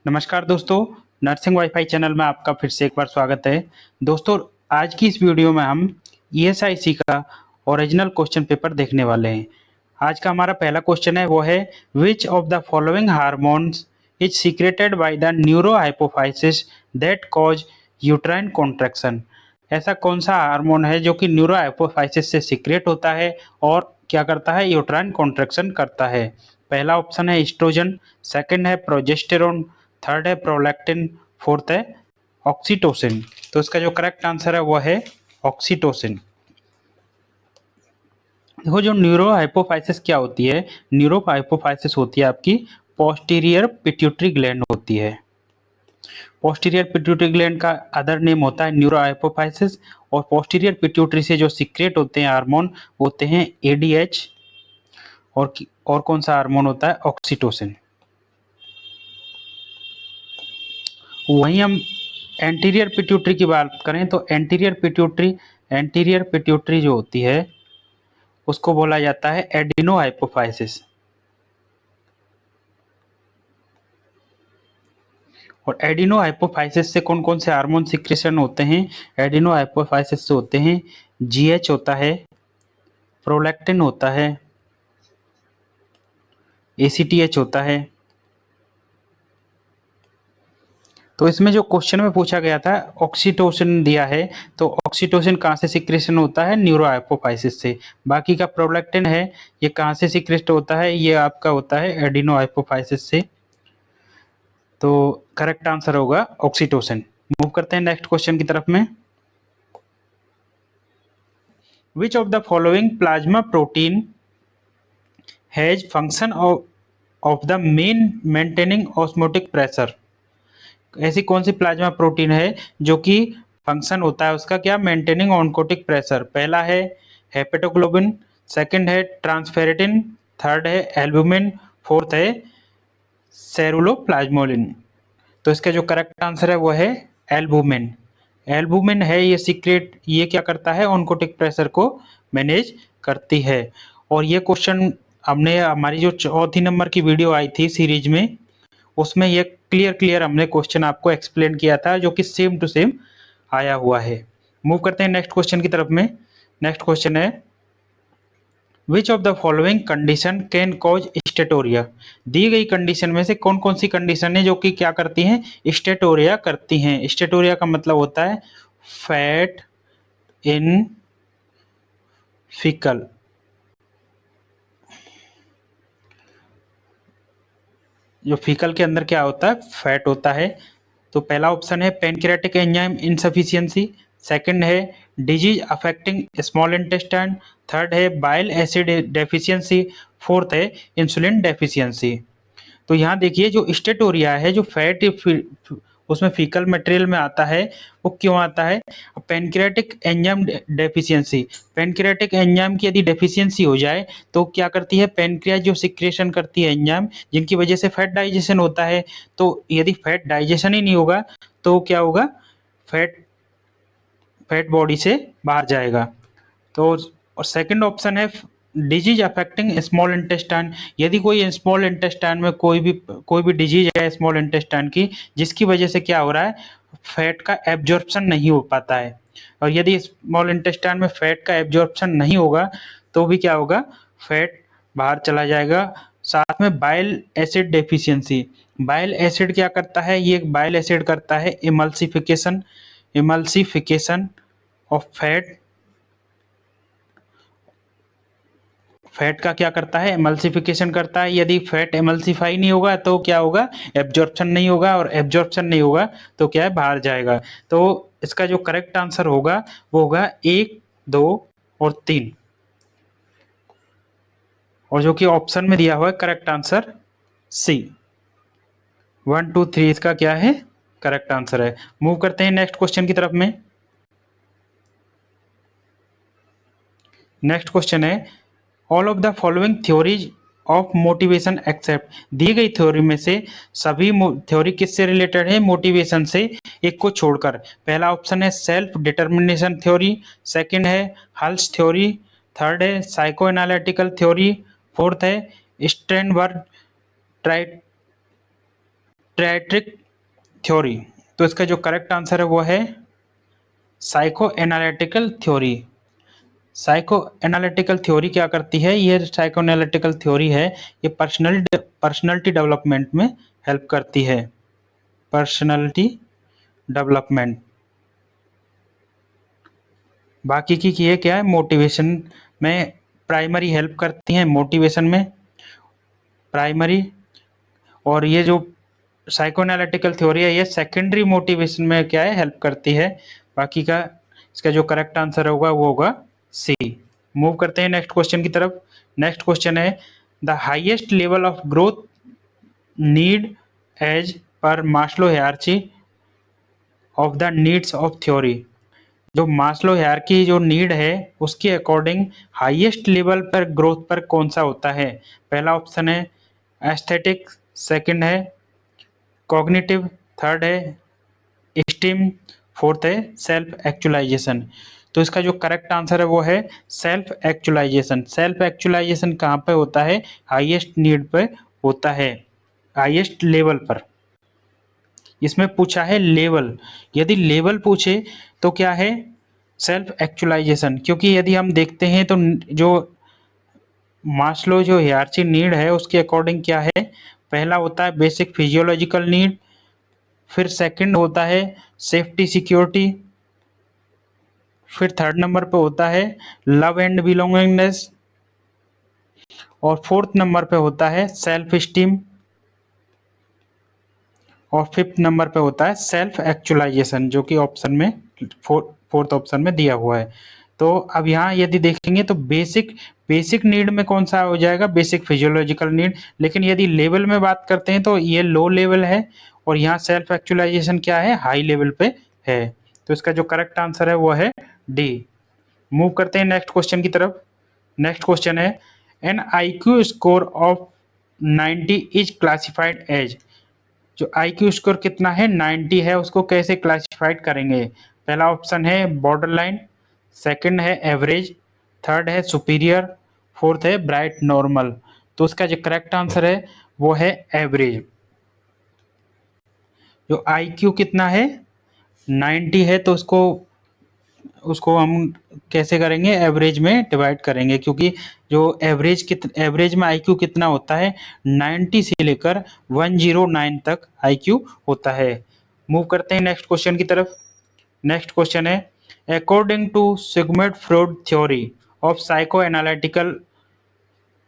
नमस्कार दोस्तों, nursing wifi channel में आपका फिर से एक बार स्वागत है। दोस्तों, आज की इस वीडियो में हम ईएसआईसी का ओरिजिनल क्वेश्चन पेपर देखने वाले हैं। आज का हमारा पहला क्वेश्चन है, वो है which of the following hormones is secreted by the neuro hypophysis that cause uterine contraction. ऐसा कौन सा हार्मोन है जो कि न्यूरो हाइपोफाइसिस से सीक्रेट होता है और क्या करता है, यूट्राइन कॉन्ट्रैक्शन करता है। पहला ऑप्शन है एस्ट्रोजन, सेकंड है प्रोजेस्टेरोन, थर्ड है प्रोलैक्टिन, फोर्थ है ऑक्सीटोसिन। तो इसका जो करेक्ट आंसर है वो है ऑक्सीटोसिन। देखो, जो न्यूरो हाइपोफाइसिस क्या होती है, न्यूरो हाइपोफाइसिस होती है आपकी पोस्टीरियर पिट्यूटरी ग्लैंड होती है। पोस्टीरियर पिट्यूटरी ग्लैंड का अदर नेम होता है न्यूरो हाइपोफाइसिस, और पोस्टीरियर पिट्यूटरी से जो सीक्रेट होते हैं हार्मोन होते हैं एडीएच, और कौन सा हार्मोन होता है, ऑक्सीटोसिन। वहीं हम एंटीरियर पिट्यूटरी की बात करें तो एंटीरियर पिट्यूटरी जो होती है उसको बोला जाता है एडिनो हाइपोफाइसिस। और एडिनो हाइपोफाइसिस से कौन कौन से हार्मोन सिक्रेशन होते हैं, एडिनो हाइपोफाइसिस से होते हैं जीएच होता है, प्रोलैक्टिन होता है, एसीटीएच होता है। तो इसमें जो क्वेश्चन में पूछा गया था ऑक्सीटोसिन दिया है, तो ऑक्सीटोसिन कहाँ से सिक्रेशन होता है, न्यूरो हाइपोफाइसिस से। बाकी का प्रोलैक्टिन है, ये कहाँ से सिक्रेट होता है, ये आपका होता है एडिनो हाइपोफाइसिस से। तो करेक्ट आंसर होगा ऑक्सीटोसिन। मूव करते हैं नेक्स्ट क्वेश्चन की तरफ में। विच of the following plasma protein has function of the main maintaining osmotic pressure. ऐसी कौन सी प्लाज्मा प्रोटीन है जो कि फंक्शन होता है उसका क्या, मेंटेनिंग ऑनकोटिक प्रेशर। पहला है हेपेटोग्लोबिन, सेकंड है ट्रांसफेरेटिन, थर्ड है एल्बुमिन, फोर्थ है सेरुलोप्लाज्मोलिन। तो इसका जो करेक्ट आंसर है वो है एल्बुमिन। एल्बुमिन है ये सीक्रेट, ये क्या करता है, ऑनकोटिक प्रेशर को मैनेज करती है। और ये क्वेश्चन हमने हमारी जो चौथी नंबर की वीडियो आई थी सीरीज में, उसमें ये क्लियर हमने क्वेश्चन आपको एक्सप्लेन किया था, जो कि सेम टू सेम आया हुआ है। मूव करते हैं नेक्स्ट क्वेश्चन की तरफ में। नेक्स्ट क्वेश्चन है which of the following condition can cause steatorrhoea. दी गई कंडीशन में से कौन कौन सी कंडीशन है जो कि क्या करती हैं, स्टेटोरिया करती हैं। स्टेटोरिया का मतलब होता है फैट इन फीकल। जो फीकल के अंदर क्या होता है, फैट होता है। तो पहला ऑप्शन है पेनक्रियाटिक एंजाइम इनसफिशियंसी, सेकंड है disease affecting small intestine, third है बाइल एसिड डेफिशिएंसी, फोर्थ है इंसुलिन डेफिशिएंसी। तो यहाँ देखिए, जो स्टेटोरिया है, जो फैट उसमें फीकल मटेरियल में आता है, वो क्यों आता है, pancreatic enzyme deficiency. Pancreatic enzyme की यदि डेफिशिएंसी हो जाए तो क्या करती है, पेनक्रियाज जो सिक्रेशन करती है एंजाइम, जिनकी वजह से फैट डाइजेशन होता है। तो यदि फैट डाइजेशन ही नहीं होगा तो क्या होगा, फैट फैट बॉडी से बाहर जाएगा। तो और सेकंड ऑप्शन है डिजीज अफेक्टिंग स्मॉल इंटेस्टाइन। यदि कोई स्मॉल इंटेस्टाइन में कोई भी डिजीज है स्मॉल इंटेस्टाइन की, जिसकी वजह से क्या हो रहा है, फैट का एब्जॉर्प्शन नहीं हो पाता है। और यदि स्मॉल इंटेस्टाइन में फैट का एब्जॉर्प्शन नहीं होगा तो भी क्या होगा, फैट बाहर चला जाएगा। साथ में bile acid deficiency. Bile acid क्या करता है, ये बाइल एसिड करता है इमल्सिफिकेशन ऑफ फैट। फैट का क्या करता है, एमल्सिफिकेशन करता है। यदि फैट एमल्सिफाई नहीं होगा तो क्या होगा, एब्जॉर्प्शन नहीं होगा, और एब्जॉर्प्शन नहीं होगा तो क्या है, बाहर जाएगा। तो इसका जो करेक्ट आंसर होगा वो होगा 1, 2 और 3। और जो कि ऑप्शन में दिया हुआ है करेक्ट आंसर सी, 1, 2, 3 इसका क्या है, करेक्ट आंसर है। मूव करते हैं नेक्स्ट क्वेश्चन की तरफ में। नेक्स्ट क्वेश्चन है all of the following theories of motivation except. दी गई थ्योरी में से सभी थ्योरी किससे रिलेटेड है, मोटिवेशन से, एक को छोड़कर। पहला ऑप्शन है सेल्फ डिटर्मिनेशन थ्योरी, सेकंड है हल्स थ्योरी, थर्ड है साइको एनालिटिकल थ्योरी, फोर्थ है स्ट्रेनबर्ग साइकोट्रैटिक थ्योरी। तो इसका जो करेक्ट आंसर है वो है psycho analytical theory. Psycho analytical theory क्या करती है? ये साइको एनालिटिकल थ्योरी है, ये पर्सनैलिटी डेवलपमेंट में हेल्प करती है। Personality development. बाकी की ये क्या है? मोटिवेशन में प्राइमरी हेल्प करती हैं, मोटिवेशन में प्राइमरी। और ये जो साइको एनालिटिकल थ्योरी है ये सेकेंडरी मोटिवेशन में क्या है? हेल्प करती है। बाकी का इसका जो करेक्ट आंसर होगा वो होगा सी। मूव करते हैं नेक्स्ट क्वेश्चन की तरफ। नेक्स्ट क्वेश्चन है the highest level of growth need as per Maslow hierarchy of the needs of theory. जो मास्लो हायरार्की जो नीड है उसके अकॉर्डिंग हाईएस्ट लेवल पर ग्रोथ पर कौन सा होता है? पहला ऑप्शन है एस्थेटिक, सेकंड है कॉग्निटिव, थर्ड है स्टीम, फोर्थ है सेल्फ एक्चुअलाइजेशन। तो इसका जो करेक्ट आंसर है वो है सेल्फ एक्चुअलाइजेशन। सेल्फ एक्चुअलाइजेशन कहाँ पे होता है? हाईएस्ट नीड पे होता है, हाईएस्ट लेवल पर। इसमें पूछा है लेवल, यदि लेवल पूछे तो क्या है? Self actualization. क्योंकि यदि हम देखते हैं तो जो मास्लो जो हायरार्की नीड है उसके अकॉर्डिंग क्या है? पहला होता है बेसिक फिजियोलॉजिकल नीड, फिर सेकंड होता है सेफ्टी सिक्योरिटी, फिर थर्ड नंबर पे होता है लव एंड बिलोंगिंगनेस, और फोर्थ नंबर पे होता है सेल्फ स्टीम, और फिफ्थ नंबर पे होता है सेल्फ एक्चुअलाइजेशन, जो कि ऑप्शन में फोर्थ ऑप्शन में दिया हुआ है। तो अब यहाँ यदि देखेंगे तो बेसिक नीड में कौन सा हो जाएगा? Basic physiological need. लेकिन यदि लेवल में बात करते हैं तो ये लो लेवल है, और यहाँ सेल्फ एक्चुअलाइजेशन क्या है? हाई लेवल पे है। तो इसका जो करेक्ट आंसर है वो है डी। मूव करते हैं नेक्स्ट क्वेश्चन की तरफ। नेक्स्ट क्वेश्चन है an IQ score of 90 is classified as. जो IQ स्कोर कितना है? 90 है, उसको कैसे क्लासिफाइड करेंगे? पहला ऑप्शन है बॉर्डर लाइन, सेकेंड है एवरेज, थर्ड है सुपीरियर, फोर्थ है ब्राइट नॉर्मल। तो उसका जो करेक्ट आंसर है वो है एवरेज। जो IQ कितना है? 90 है, तो उसको हम कैसे करेंगे? एवरेज में डिवाइड करेंगे, क्योंकि जो एवरेज में IQ कितना होता है? 90 से लेकर 109 तक IQ होता है। मूव करते हैं नेक्स्ट क्वेश्चन की तरफ। नेक्स्ट क्वेश्चन है according to Sigmund Freud theory of psycho analytical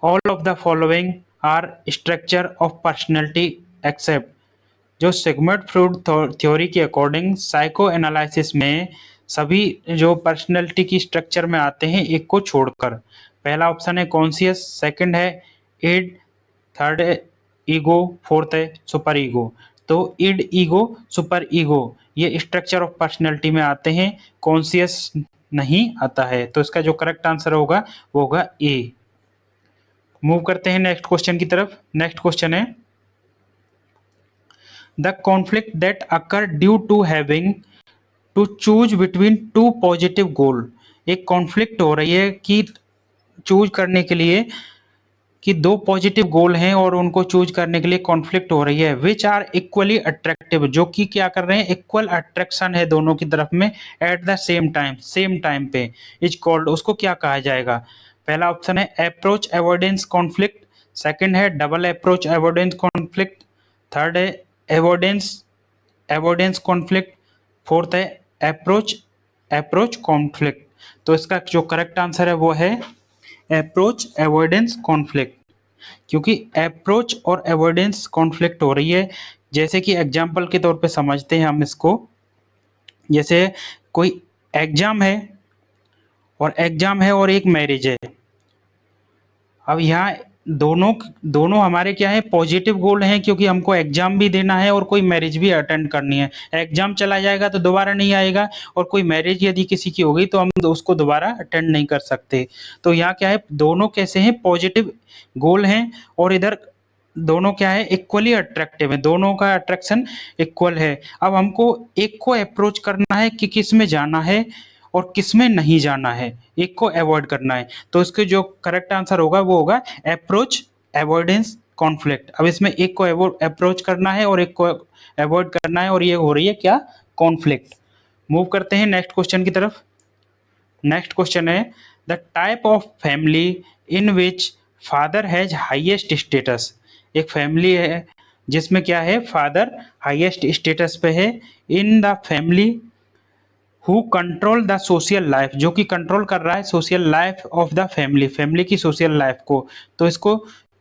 all of the following are structure of personality except. जो सिगमंड फ्रॉइड थ्योरी के अकॉर्डिंग साइको एनालिसिस में सभी जो पर्सनैलिटी की स्ट्रक्चर में आते हैं एक को छोड़कर। पहला ऑप्शन है कॉन्शियस, सेकंड है इड, थर्ड है ईगो, फोर्थ है सुपर ईगो। तो इड, ईगो, सुपर ईगो ये स्ट्रक्चर ऑफ पर्सनैलिटी में आते हैं, कॉन्शियस नहीं आता है। तो इसका जो करेक्ट आंसर होगा वो होगा ए। मूव करते हैं नेक्स्ट क्वेश्चन की तरफ। नेक्स्ट क्वेश्चन है the conflict that occur due to having to choose between two positive goal. एक कॉन्फ्लिक्ट हो रही है कि चूज करने के लिए कि दो पॉजिटिव गोल हैं और उनको चूज करने के लिए कॉन्फ्लिक्ट हो रही है, विच आर इक्वली अट्रैक्टिव, जो कि क्या कर रहे हैं? इक्वल अट्रैक्शन है दोनों की तरफ में एट द सेम टाइम पे, इज कॉल्ड, उसको क्या कहा जाएगा? पहला ऑप्शन है अप्रोच अवॉइडेंस कॉन्फ्लिक्ट, सेकंड है double approach avoidance conflict, third है अवॉइडेंस कॉन्फ्लिक्ट, फोर्थ है अप्रोच कॉन्फ्लिक्ट। तो इसका जो करेक्ट आंसर है वो है अप्रोच अवॉइडेंस कॉन्फ्लिक्ट, क्योंकि अप्रोच और अवॉइडेंस कॉन्फ्लिक्ट हो रही है। जैसे कि एग्जाम्पल के तौर पे समझते हैं हम इसको, जैसे कोई एग्जाम है और एक मैरिज है। अब यहाँ दोनों हमारे क्या है? पॉजिटिव गोल हैं, क्योंकि हमको एग्जाम भी देना है और कोई मैरिज भी अटेंड करनी है। एग्जाम चला जाएगा तो दोबारा नहीं आएगा, और कोई मैरिज यदि किसी की हो गई तो हम उसको दोबारा अटेंड नहीं कर सकते। तो यहाँ क्या है? दोनों कैसे हैं? पॉजिटिव गोल हैं, और इधर दोनों क्या है? इक्वली अट्रैक्टिव है, दोनों का अट्रैक्शन इक्वल है। अब हमको एक को अप्रोच करना है कि किस में जाना है और किस में नहीं जाना है, एक को अवॉइड करना है। तो इसके जो करेक्ट आंसर होगा वो होगा अप्रोच अवॉइडेंस कॉन्फ्लिक्ट। अब इसमें एक को अप्रोच करना है और एक को अवॉइड करना है, और ये हो रही है क्या, कॉन्फ्लिक्ट। मूव करते हैं नेक्स्ट क्वेश्चन की तरफ। नेक्स्ट क्वेश्चन है the type of family in which father has highest status. एक फैमिली है जिसमें क्या है, फादर हाईएस्ट स्टेटस पे है। In the family who control the social life, जो कि कंट्रोल कर रहा है social life of the family, family की सोशल लाइफ को, तो इसको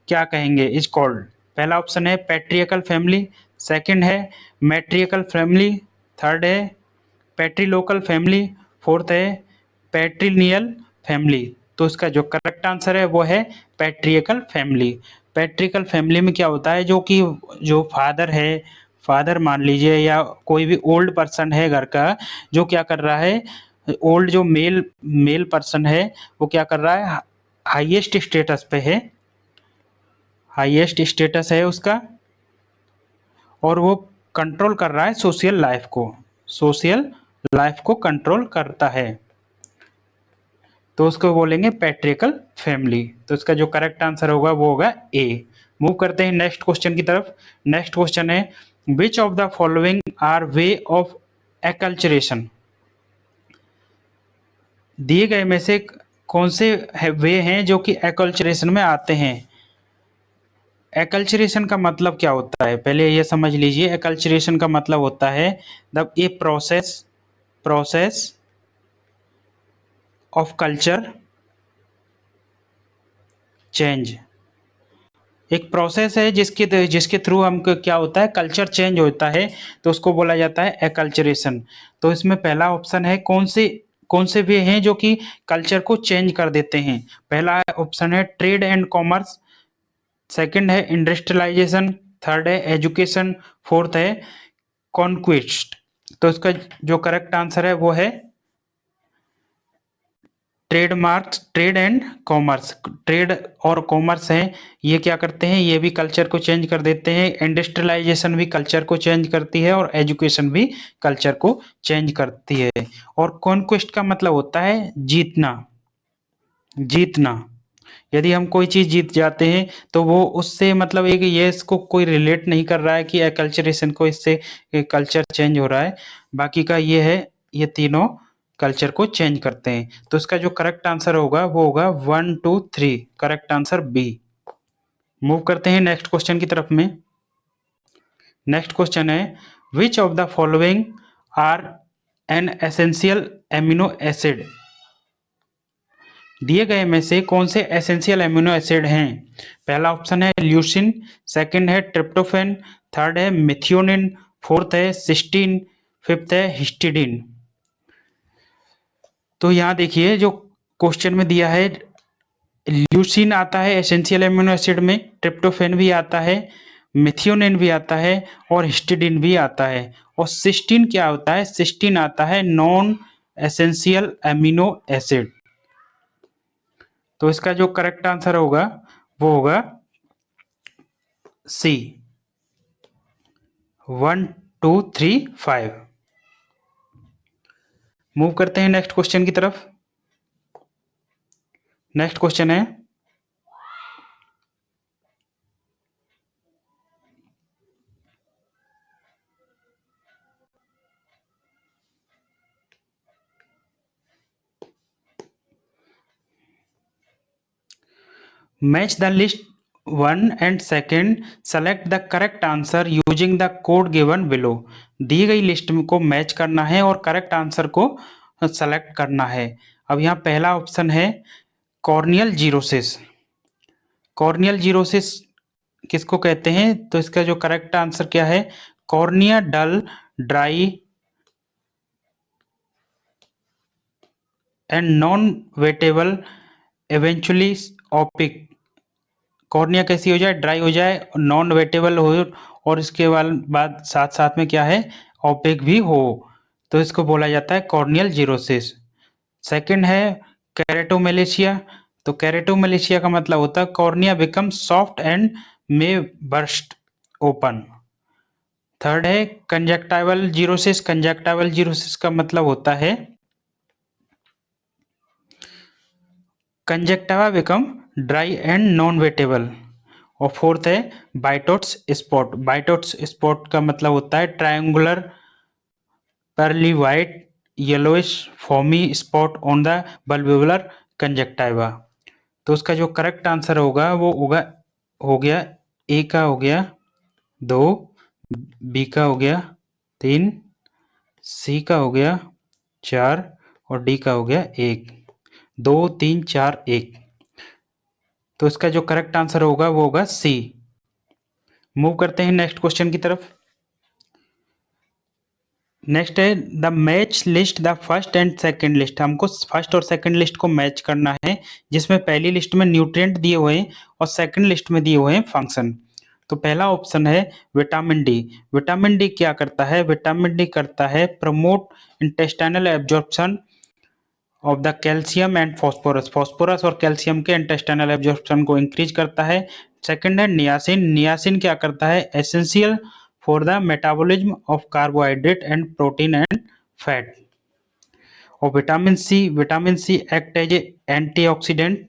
क्या कहेंगे, इज कॉल्ड। पहला ऑप्शन है पैट्रियकल फैमिली, सेकंड है मैट्रियकल फैमिली, थर्ड है पैट्रीलोकल फैमिली, फोर्थ है पैट्रिलिनियल फैमिली। तो इसका जो करेक्ट आंसर है वो है पैट्रियकल फैमिली। पैट्रिकल फैमिली में क्या होता है, जो कि जो फादर है, फादर मान लीजिए या कोई भी ओल्ड पर्सन है घर का, जो क्या कर रहा है, ओल्ड जो मेल मेल पर्सन है वो क्या कर रहा है, हाईएस्ट स्टेटस पे है, हाईएस्ट स्टेटस है उसका, और वो कंट्रोल कर रहा है सोशल लाइफ को, सोशल लाइफ को कंट्रोल करता है, तो उसको बोलेंगे पैट्रिकल फैमिली। तो इसका जो करेक्ट आंसर होगा वो होगा ए। मूव करते हैं नेक्स्ट क्वेश्चन की तरफ। नेक्स्ट क्वेश्चन है which of the following are ways of acculturation. दिए गए में से कौन से वे हैं जो कि एक्लचरेशन में आते हैं। एक्लचरेशन का मतलब क्या होता है, पहले ये समझ लीजिए। एक्लचरेशन का मतलब होता है the a process of culture change. एक प्रोसेस है जिसके थ्रू हमको क्या होता है, कल्चर चेंज होता है, तो उसको बोला जाता है एक्लचरेशन। तो इसमें पहला ऑप्शन है कौन से वे हैं जो कि कल्चर को चेंज कर देते हैं। पहला ऑप्शन है ट्रेड एंड कॉमर्स, सेकंड है इंडस्ट्रियलाइजेशन, थर्ड है एजुकेशन, फोर्थ है कॉन्क्विस्ट। तो इसका जो करेक्ट आंसर है वो है ट्रेड एंड कॉमर्स। ट्रेड और कॉमर्स है, ये क्या करते हैं, ये भी कल्चर को चेंज कर देते हैं। इंडस्ट्रियलाइजेशन भी कल्चर को चेंज करती है और एजुकेशन भी कल्चर को चेंज करती है। और कॉन्क्वेस्ट का मतलब होता है जीतना, जीतना। यदि हम कोई चीज जीत जाते हैं तो वो उससे मतलब एक ये इसको कोई रिलेट नहीं कर रहा है कि एक्लचरेशन को इससे कल्चर चेंज हो रहा है। बाकी का ये है, ये तीनों कल्चर को चेंज करते हैं। तो इसका जो करेक्ट आंसर होगा वो होगा 1 2 3, करेक्ट आंसर बी। मूव करते हैं नेक्स्ट क्वेश्चन की तरफ में। नेक्स्ट क्वेश्चन है which of the following are an essential amino acid. दिए गए में से कौन से एसेंशियल एमिनो एसिड हैं। पहला ऑप्शन है ल्यूसिन, सेकंड है ट्रिप्टोफैन, थर्ड है मेथियोनिन, फोर्थ है सिस्टीन, फिफ्थ है हिस्टिडीन। तो यहाँ देखिए जो क्वेश्चन में दिया है, ल्यूसिन आता है एसेंशियल एमिनो एसिड में, ट्रिप्टोफैन भी आता है, मेथियोनिन भी आता है और हिस्टिडीन भी आता है। और सिस्टीन क्या होता है, सिस्टीन आता है नॉन एसेंशियल एमिनो एसिड। तो इसका जो करेक्ट आंसर होगा वो होगा सी, 1 2 3 5। मूव करते हैं नेक्स्ट क्वेश्चन की तरफ। नेक्स्ट क्वेश्चन है match the list 1 and second, select the correct answer using the code given below. दी गई लिस्ट को मैच करना है और करेक्ट आंसर को सेलेक्ट करना है। अब यहाँ पहला ऑप्शन है कॉर्नियल जीरोसिस। कॉर्नियल जीरोसिस किसको कहते हैं, तो इसका जो करेक्ट आंसर क्या है, cornea dull, dry and non wettable eventually opaque. Cornea कैसी हो जाए, ड्राई हो जाए, नॉन वेटेबल हो, और इसके बाद साथ साथ में क्या है, ओपेक भी हो, तो इसको बोला जाता है कॉर्नियल जीरोसिस। सेकंड है कैरेटोमेलेशिया। तो कैरेटोमेलेशिया का मतलब होता है cornea become soft and may burst open. Third है कंजक्टाइवल जीरोसिस। कंजक्टाइवल जीरोसिस का मतलब होता है conjunctiva become dry and non wettable. और फोर्थ है बाइटोट्स स्पॉट। बाइटोट्स स्पॉट का मतलब होता है triangular pearly white yellowish foamy spot on the bulbar conjunctiva. तो उसका जो करेक्ट आंसर होगा वो होगा, हो गया ए का हो गया 2, बी का हो गया 3, सी का हो गया 4 और डी का हो गया 1। 2 3 4 1। तो इसका जो करेक्ट आंसर होगा वो होगा सी। मूव करते हैं नेक्स्ट क्वेश्चन की तरफ। नेक्स्ट है the match list the first and second list. हमको फर्स्ट और सेकंड लिस्ट को मैच करना है, जिसमें पहली लिस्ट में न्यूट्रिएंट दिए हुए हैं और सेकंड लिस्ट में दिए हुए हैं फंक्शन। तो पहला ऑप्शन है विटामिन डी। विटामिन डी क्या करता है? विटामिन डी करता है promote intestinal absorption of the calcium and phosphorus. Phosphorus और कैल्शियम के इंटेस्टाइनल एब्जॉर्प्शन को इंक्रीज करता है। सेकंड है नियासिन। नियासिन क्या करता है? Essential for the metabolism of carbohydrate and protein and fat. और vitamin C act as a antioxidant.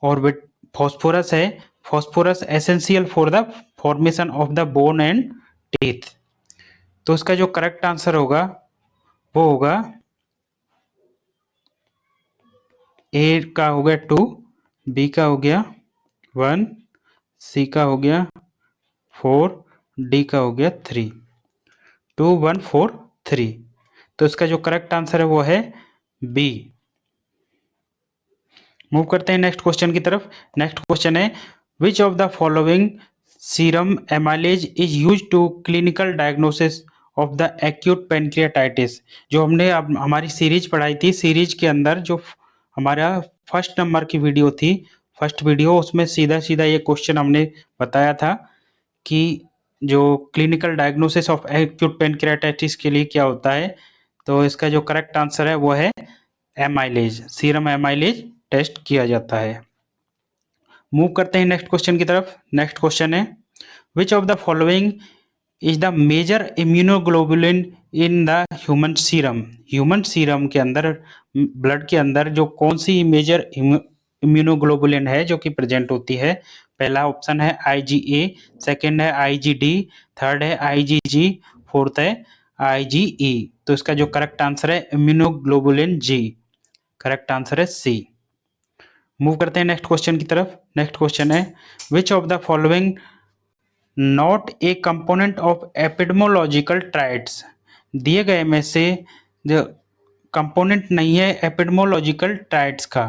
और फॉस्फोरस है, phosphorus essential for the formation of the bone and teeth. तो इसका जो करेक्ट आंसर होगा वो होगा ए का हो गया 2, बी का हो गया 1, सी का हो गया 4, डी का हो गया 3। 2 1 4 3। तो इसका जो करेक्ट आंसर है वो है बी। मूव करते हैं नेक्स्ट क्वेश्चन की तरफ। नेक्स्ट क्वेश्चन है which of the following serum amylase is use to clinical diagnosis of the acute pancreatitis. जो हमने अब हमारी सीरीज पढ़ाई थी, सीरीज के अंदर जो हमारा फर्स्ट नंबर की वीडियो थी, फर्स्ट वीडियो, उसमें सीधा सीधा ये क्वेश्चन हमने बताया था कि जो clinical diagnosis of acute pancreatitis के लिए क्या होता है। तो इसका जो करेक्ट आंसर है वो है एमाइलेज, सीरम एमाइलेज टेस्ट किया जाता है। मूव करते हैं नेक्स्ट क्वेश्चन की तरफ। नेक्स्ट क्वेश्चन है which of the following is the major immunoglobulin in the human serum. Human serum के अंदर, ब्लड के अंदर जो कौन सी मेजर इम्यूनोग्लोबुलिन है जो कि प्रेजेंट होती है? पहला ऑप्शन है IgA, सेकंड है IgD, थर्ड है IgG, फोर्थ है IgE। तो इसका जो करेक्ट आंसर है इम्यूनोग्लोबुलिन जी। करेक्ट आंसर है सी। मूव करते हैं नेक्स्ट क्वेश्चन की तरफ। नेक्स्ट क्वेश्चन है which of the following not a component of epidemiological triads. दिए गए में से जो कंपोनेंट नहीं है एपिडेमोलॉजिकल ट्राइड्स का।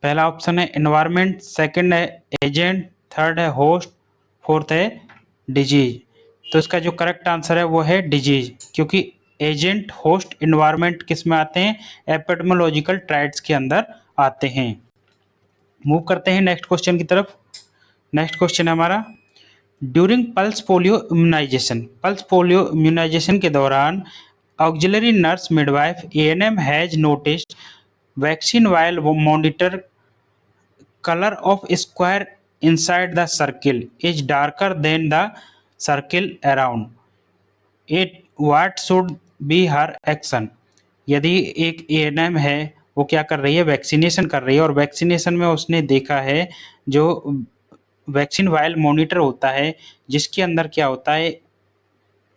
पहला ऑप्शन है एनवायरनमेंट, सेकंड है एजेंट, थर्ड है होस्ट, फोर्थ है डिजीज। तो इसका जो करेक्ट आंसर है वो है डिजीज, क्योंकि एजेंट, होस्ट, एनवायरनमेंट किस में आते हैं? एपिडेमोलॉजिकल ट्राइड्स के अंदर आते हैं। मूव करते हैं नेक्स्ट क्वेश्चन की तरफ। नेक्स्ट क्वेश्चन है हमारा during pulse polio immunization. Pulse polio immunization के दौरान auxiliary nurse midwife ANM has noticed vaccine vial monitor colour of square inside the circle is darker than the circle around it, what should be her action. यदि एक ANM है वो क्या कर रही है? वैक्सीनेशन कर रही है, और वैक्सीनेशन में उसने देखा है जो वैक्सीन वायल मॉनिटर होता है जिसके अंदर क्या होता है,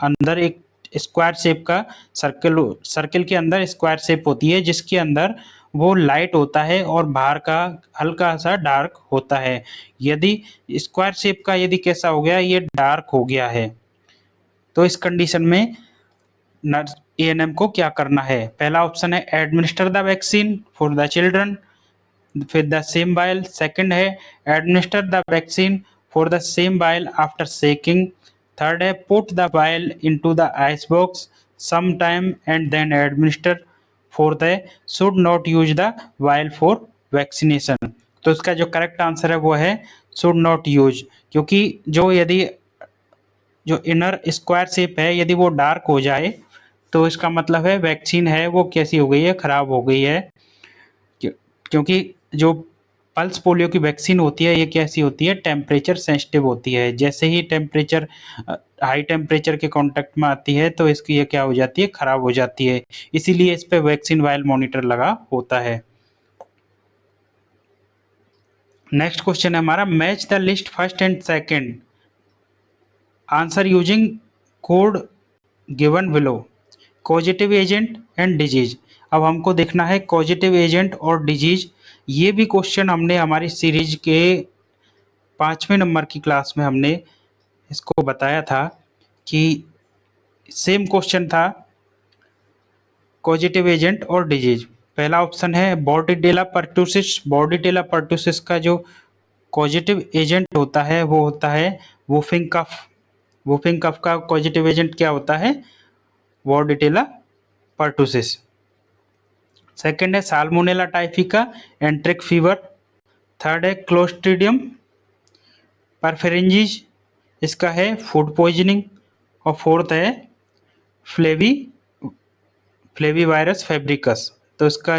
अंदर एक स्क्वायर शेप का सर्किल के अंदर स्क्वायर शेप होती है जिसके अंदर वो लाइट होता है और बाहर का हल्का सा डार्क होता है। यदि स्क्वायर शेप का यदि कैसा हो गया, ये डार्क हो गया है, तो इस कंडीशन में नर्स ANM को क्या करना है? पहला ऑप्शन है administer the vaccine for the children फिर द सेम वाइल, सेकंड है administer the vaccine for the same vial after shaking, third है put the vial into the ice box some time and then administer, fourth है should not use the vial for vaccination. तो इसका जो correct answer है वो है should not use, क्योंकि यदि जो इनर स्क्वायर शेप है यदि वो डार्क हो जाए तो इसका मतलब है वैक्सीन है वो कैसी हो गई है? खराब हो गई है। क्योंकि जो पल्स पोलियो की वैक्सीन होती है ये कैसी होती है? टेम्परेचर सेंसिटिव होती है। जैसे ही टेम्परेचर हाई टेम्परेचर के कांटेक्ट में आती है तो इसकी ये क्या हो जाती है? खराब हो जाती है। इसीलिए इस पे वैक्सीन वाइल मॉनिटर लगा होता है। नेक्स्ट क्वेश्चन है हमारा, match the list first and second, answer using code given below, causative agent and disease. अब हमको देखना है कॉजेटिव एजेंट और डिजीज। ये भी क्वेश्चन हमने हमारी सीरीज के 5वें नंबर की क्लास में हमने इसको बताया था कि सेम क्वेश्चन था, कॉजेटिव एजेंट और डिजीज। पहला ऑप्शन है बॉर्डीडेला परटूसिस। बॉर्डीडेला परटूसिस का जो कॉजेटिव एजेंट होता है वो होता है वूफिंग कफ। वूफिंग कफ का कॉजेटिव एजेंट क्या होता है? बॉर्डीडेला परटूसिस। सेकेंड है साल्मोनेला टाइफिका एंट्रिक फीवर। थर्ड है क्लोस्ट्रीडियम परफेरेंजीज, इसका है फूड पॉइजनिंग। और फोर्थ है फ्लेवीवायरस फैब्रिकस, तो इसका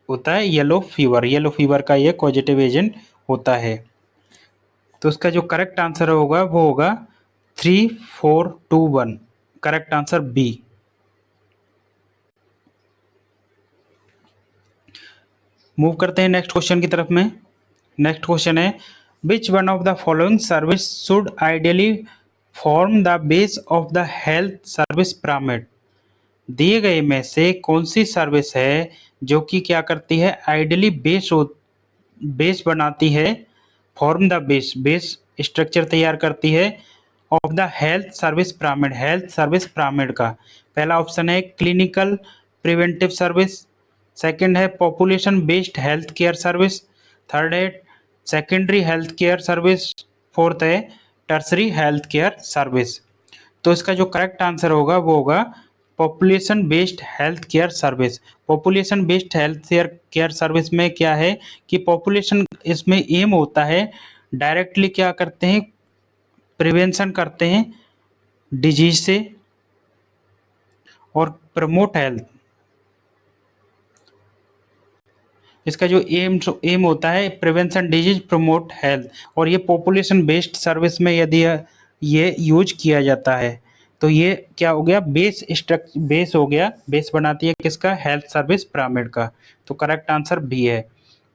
होता है येलो फीवर। येलो फीवर का ये कॉजेटिव एजेंट होता है। तो इसका जो करेक्ट आंसर होगा वो होगा 3421, करेक्ट आंसर बी। मूव करते हैं नेक्स्ट क्वेश्चन की तरफ में। नेक्स्ट क्वेश्चन है, which one of the following service should ideally form the base of the health service pyramid. दिए गए में से कौन सी सर्विस है जो कि क्या करती है, आइडियली बेस बनाती है, फॉर्म द बेस स्ट्रक्चर तैयार करती है of the health service pyramid, health service pyramid का। पहला ऑप्शन है क्लिनिकल प्रिवेंटिव सर्विस। सेकंड है population based health care service. Third है secondary health care service. Fourth है टर्सरी हेल्थ केयर सर्विस। तो इसका जो करेक्ट आंसर होगा वो होगा population based health care service. Population based health care service में क्या है कि पॉपुलेशन, इसमें एम होता है डायरेक्टली क्या करते हैं, प्रिवेंशन करते हैं डिजीज से और प्रमोट हेल्थ। इसका जो एम होता है प्रिवेंशन डिजीज प्रमोट हेल्थ, और ये पॉपुलेशन बेस्ड सर्विस में यदि ये यूज किया जाता है तो ये क्या हो गया, बेस हो गया, बेस बनाती है किसका, हेल्थ सर्विस पिरामिड का। तो करेक्ट आंसर बी है।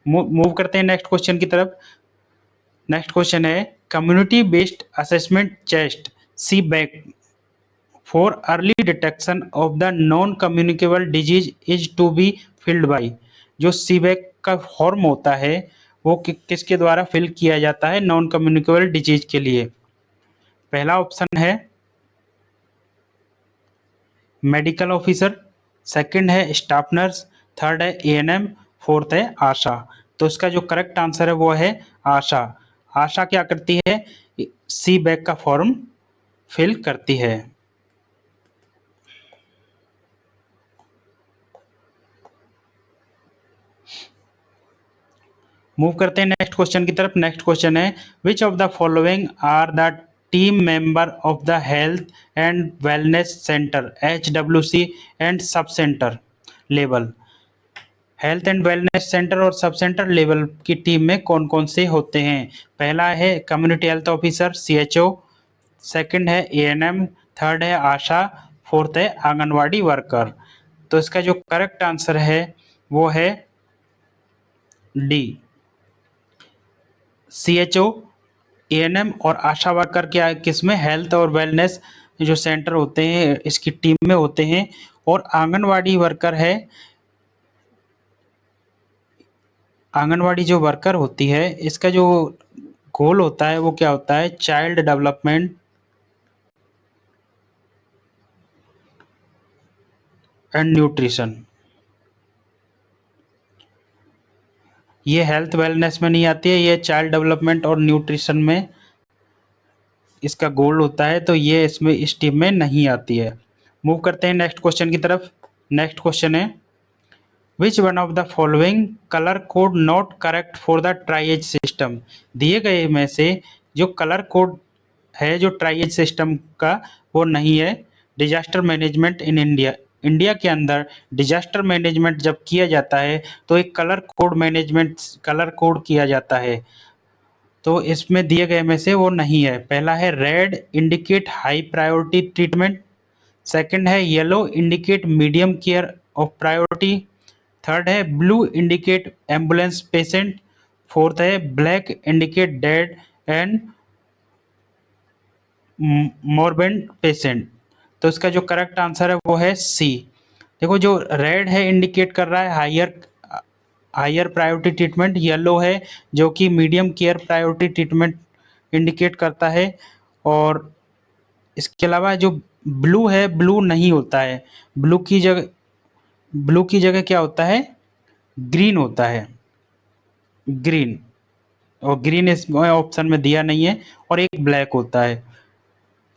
मूव करते हैं नेक्स्ट क्वेश्चन की तरफ। नेक्स्ट क्वेश्चन है, community based assessment chest see back for early detection of the non communicable disease is to be filled by. जो सीबैक का फॉर्म होता है वो किसके द्वारा फिल किया जाता है नॉन कम्युनिकेबल डिजीज के लिए? पहला ऑप्शन है मेडिकल ऑफिसर। सेकंड है स्टाफ नर्स। थर्ड है एएनएम। फोर्थ है आशा। तो इसका जो करेक्ट आंसर है वो है आशा। आशा क्या करती है, सी बैक का फॉर्म फिल करती है। मूव करते हैं नेक्स्ट क्वेश्चन की तरफ। नेक्स्ट क्वेश्चन है, which of the following are the team member of the health and wellness centre HWC and sub centre level. Health and wellness centre और sub centre level की team में कौन कौन से होते हैं? पहला है community health officer CHO। Second है ANM। थर्ड है आशा। फोर्थ है आंगनवाड़ी वर्कर। तो इसका जो करेक्ट आंसर है वो है डी, CHO, ANM और आशा वर्कर क्या किसमें, हेल्थ और वेलनेस जो सेंटर होते हैं इसकी टीम में होते हैं। और आंगनवाड़ी वर्कर है, आंगनवाड़ी जो वर्कर होती है इसका जो गोल होता है वो क्या होता है, चाइल्ड डेवलपमेंट एंड न्यूट्रिशन। ये हेल्थ वेलनेस में नहीं आती है, ये चाइल्ड डेवलपमेंट और न्यूट्रिशन में इसका गोल होता है, तो ये इसमें इस टीम में नहीं आती है। मूव करते हैं नेक्स्ट क्वेश्चन की तरफ। नेक्स्ट क्वेश्चन है, which one of the following colour code not correct for the triage system. दिए गए में से जो कलर कोड है जो ट्राइएज सिस्टम का वो नहीं है disaster management in India. India के अंदर डिजास्टर मैनेजमेंट जब किया जाता है तो एक कलर कोड किया जाता है, तो इसमें दिए गए में से वो नहीं है। पहला है red indicate high priority treatment. Second है yellow indicate medium care of priority. Third है blue indicate ambulance patient. Fourth है black indicate dead and moribund patient. तो इसका जो करेक्ट आंसर है वो है सी। देखो जो रेड है इंडिकेट कर रहा है हायर प्रायोरिटी ट्रीटमेंट, येलो है जो कि medium care priority treatment indicate करता है, और इसके अलावा जो ब्लू है, ब्लू नहीं होता है, ब्लू की जगह क्या होता है, ग्रीन होता है, ग्रीन, और ग्रीन इस ऑप्शन में दिया नहीं है, और एक ब्लैक होता है।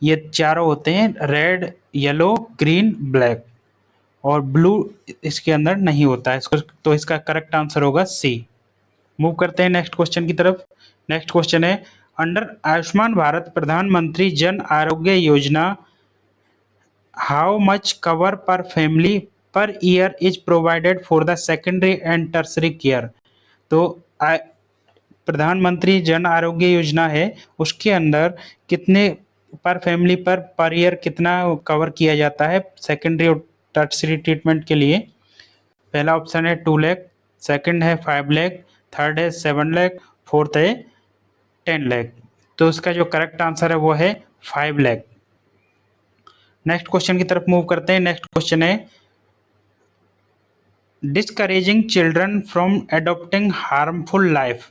ये चारों होते हैं रेड, येलो, ग्रीन, ब्लैक, और ब्लू इसके अंदर नहीं होता है इसको, तो इसका करेक्ट आंसर होगा सी। मूव करते हैं नेक्स्ट क्वेश्चन की तरफ। नेक्स्ट क्वेश्चन है अंडर आयुष्मान भारत प्रधानमंत्री Jan Arogya Yojana how much cover पर family per year is provided for the secondary and tertiary care. तो प्रधानमंत्री जन आरोग्य योजना है, उसके अंदर कितने पर फैमिली पर ईयर कितना कवर किया जाता है सेकेंडरी और टर्सरी ट्रीटमेंट के लिए। पहला ऑप्शन है 2 लाख, सेकंड है 5 लाख, थर्ड है 7 लाख, फोर्थ है 10 लाख। तो इसका जो करेक्ट आंसर है वो है 5 लाख। नेक्स्ट क्वेश्चन की तरफ मूव करते हैं। नेक्स्ट क्वेश्चन है discouraging children from adopting harmful life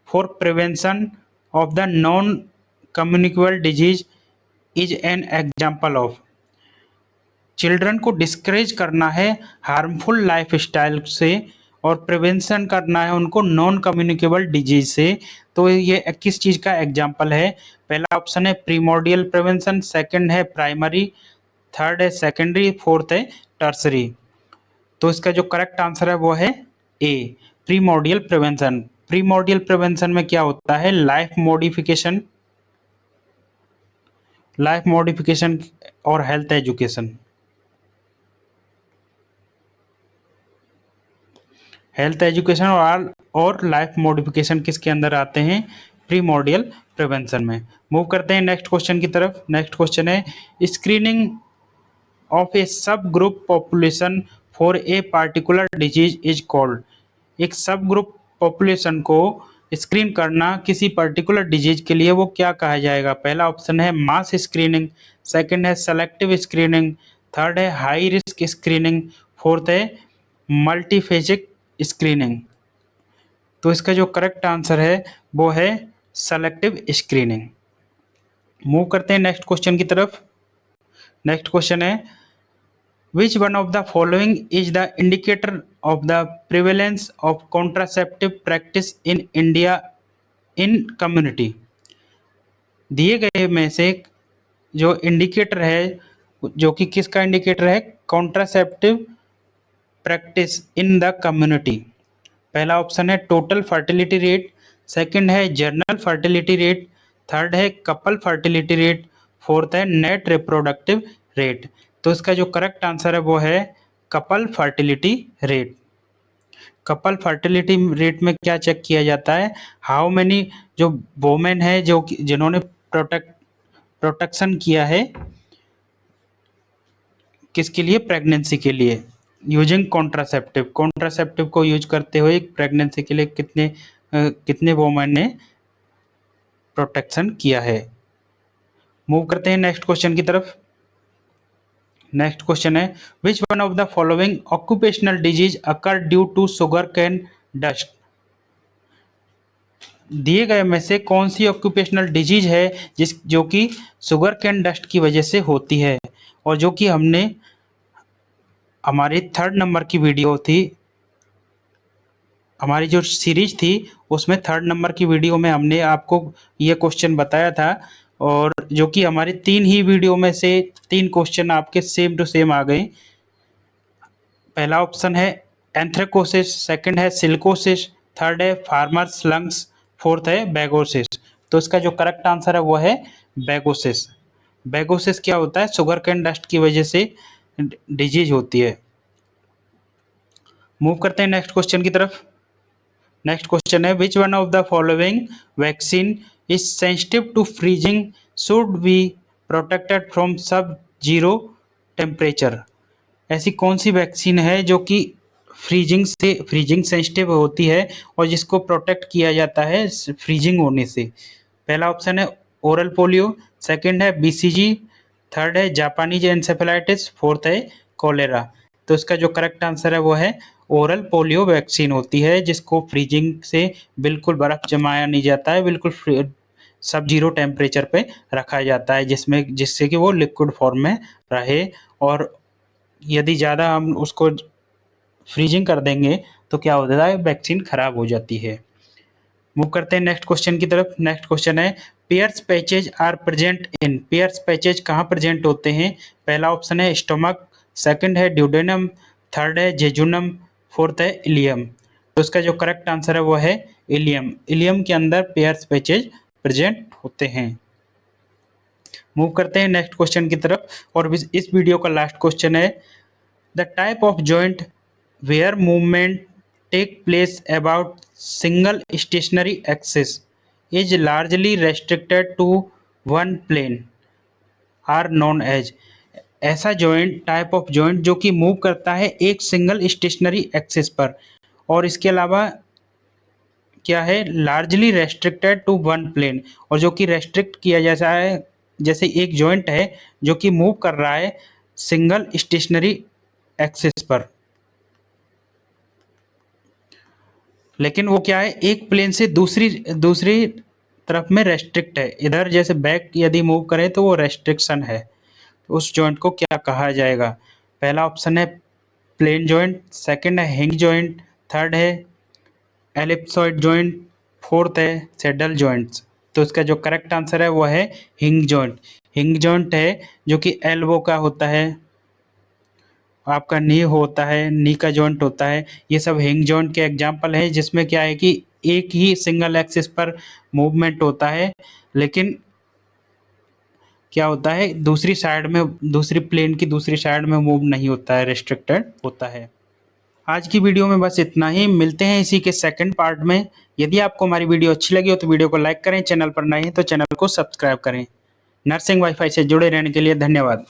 for prevention of the non communicable disease is an example of. Children को डिस्करेज करना है हार्मफुल लाइफ स्टाइल से, और प्रिवेंशन करना है उनको नॉन कम्युनिकेबल डिजीज से। तो ये किस चीज़ का एग्जाम्पल है? पहला ऑप्शन है प्रीमोर्डियल प्रिवेंशन, सेकंड है प्राइमरी, थर्ड है सेकेंडरी, फोर्थ है टर्सरी। तो इसका जो करेक्ट आंसर है वो है ए, प्रीमोर्डियल प्रिवेंशन। प्रीमोर्डियल प्रिवेंशन में क्या होता है? लाइफ मॉडिफिकेशन और हेल्थ एजुकेशन। हेल्थ एजुकेशन और लाइफ मॉडिफिकेशन किसके अंदर आते हैं? प्रीमोर्डियल प्रिवेंशन में। मूव करते हैं नेक्स्ट क्वेश्चन की तरफ। नेक्स्ट क्वेश्चन है स्क्रीनिंग ऑफ ए सब group population for a particular disease is called. एक सब ग्रुप पॉपुलेशन को स्क्रीन करना किसी पर्टिकुलर डिजीज के लिए वो क्या कहा जाएगा? पहला ऑप्शन है मास स्क्रीनिंग, सेकंड है सेलेक्टिव स्क्रीनिंग, थर्ड है हाई रिस्क स्क्रीनिंग, फोर्थ है मल्टीफेजिक स्क्रीनिंग। तो इसका जो करेक्ट आंसर है वो है सेलेक्टिव स्क्रीनिंग। मूव करते हैं नेक्स्ट क्वेश्चन की तरफ। नेक्स्ट क्वेश्चन है which one of the following is the indicator of the prevalence of contraceptive practice in India in community. दिए गए में से जो इंडिकेटर है, जो कि किसका इंडिकेटर है? Contraceptive practice in the community. पहला ऑप्शन है टोटल फर्टिलिटी रेट, सेकंड है जनरल फर्टिलिटी रेट, थर्ड है कपल फर्टिलिटी रेट, फोर्थ है नेट रिप्रोडक्टिव रेट। तो इसका जो करेक्ट आंसर है वो है couple fertility rate. Couple fertility rate में क्या चेक किया जाता है? हाउ मेनी जो वोमेन है जो जिन्होंने प्रोटेक्शन किया है किसके लिए? प्रेगनेंसी के लिए, यूजिंग कॉन्ट्रासेप्टिव को यूज करते हुए प्रेगनेंसी के लिए कितने वोमेन ने प्रोटेक्शन किया है। मूव करते हैं नेक्स्ट क्वेश्चन की तरफ। नेक्स्ट क्वेश्चन है which one of the following occupational disease occur due to sugar cane dust. दिए गए में से कौन सी ऑक्यूपेशनल डिजीज है जो कि शुगर कैन डस्ट की वजह से होती है, और जो कि हमने हमारी 3rd नंबर की वीडियो थी, हमारी जो सीरीज थी उसमें 3rd नंबर की वीडियो में हमने आपको ये क्वेश्चन बताया था, और जो कि हमारी 3 ही वीडियो में से 3 क्वेश्चन आपके सेम टू सेम आ गए। पहला ऑप्शन है एंथ्रेकोसिस, सेकंड है सिलिकोसिस, थर्ड है फार्मर्स लंग्स, फोर्थ है बेगोसिस। तो इसका जो करेक्ट आंसर है वो है बेगोसिस। बेगोसिस क्या होता है? शुगर कैन डस्ट की वजह से डिजीज होती है। मूव करते हैं नेक्स्ट क्वेश्चन की तरफ। नेक्स्ट क्वेश्चन है which one of the following vaccine is sensitive to freezing should be protected from sub zero temperature. ऐसी कौन सी वैक्सीन है जो कि फ्रीजिंग सेंसिटिव होती है और जिसको प्रोटेक्ट किया जाता है फ्रीजिंग होने से। पहला ऑप्शन है ओरल पोलियो, सेकंड है बीसीजी, थर्ड है जापानीज एन्सेफेलाइटिस, फोर्थ है कोलेरा। तो इसका जो करेक्ट आंसर है वो है ओरल पोलियो वैक्सीन होती है, जिसको फ्रीजिंग से बिल्कुल बर्फ जमाया नहीं जाता है, बिल्कुल सब जीरो टेम्परेचर पे रखा जाता है, जिससे कि वो लिक्विड फॉर्म में रहे। और यदि ज़्यादा हम उसको फ्रीजिंग कर देंगे तो क्या हो जाता है, वैक्सीन खराब हो जाती है। मूव करते हैं नेक्स्ट क्वेश्चन की तरफ। नेक्स्ट क्वेश्चन है Peyer's patches are present in. Peyer's patches कहाँ प्रेजेंट होते हैं? पहला ऑप्शन है स्टोमक, सेकंड है ड्यूडेनम, थर्ड है जेजुनम, फोर्थ है इलियम। तो इसका जो करेक्ट आंसर है वो है इलियम। इलियम के अंदर पियर्स पैचेज प्रेजेंट होते हैं। मूव करते हैं नेक्स्ट क्वेश्चन की तरफ और इस वीडियो का लास्ट क्वेश्चन है the type of joint where movement take place about single stationary axis is largely restricted to one plane are known as। ऐसा जॉइंट टाइप ऑफ जॉइंट जो कि मूव करता है एक सिंगल स्टेशनरी एक्सिस पर और इसके अलावा क्या है, largely restricted to one plane, और जो कि रेस्ट्रिक्ट किया जैसा है, जैसे एक जॉइंट है जो कि मूव कर रहा है सिंगल स्टेशनरी एक्सिस पर, लेकिन वो क्या है एक प्लेन से दूसरी तरफ में रेस्ट्रिक्ट है। इधर जैसे बैक यदि मूव करें तो वो रेस्ट्रिक्शन है। उस जॉइंट को क्या कहा जाएगा? पहला ऑप्शन है प्लेन जॉइंट, सेकंड है हिंज जॉइंट, थर्ड है एलिप्सॉइड जॉइंट, फोर्थ है सैडल जॉइंट्स। तो इसका जो करेक्ट आंसर है वो है हिंज जॉइंट। हिंज जॉइंट है जो कि एल्बो का होता है, आपका नी होता है, नी का जॉइंट होता है, ये सब हिंग जॉइंट के एग्जांपल है, जिसमें क्या है कि एक ही सिंगल एक्सिस पर मूवमेंट होता है, लेकिन क्या होता है दूसरी साइड में, दूसरी प्लेन की दूसरी साइड में मूव नहीं होता है, रेस्ट्रिक्टेड होता है। आज की वीडियो में बस इतना ही, मिलते हैं इसी के सेकंड पार्ट में। यदि आपको हमारी वीडियो अच्छी लगी हो तो वीडियो को लाइक करें, चैनल पर नए हैं तो चैनल को सब्सक्राइब करें। नर्सिंग वाईफाई से जुड़े रहने के लिए धन्यवाद।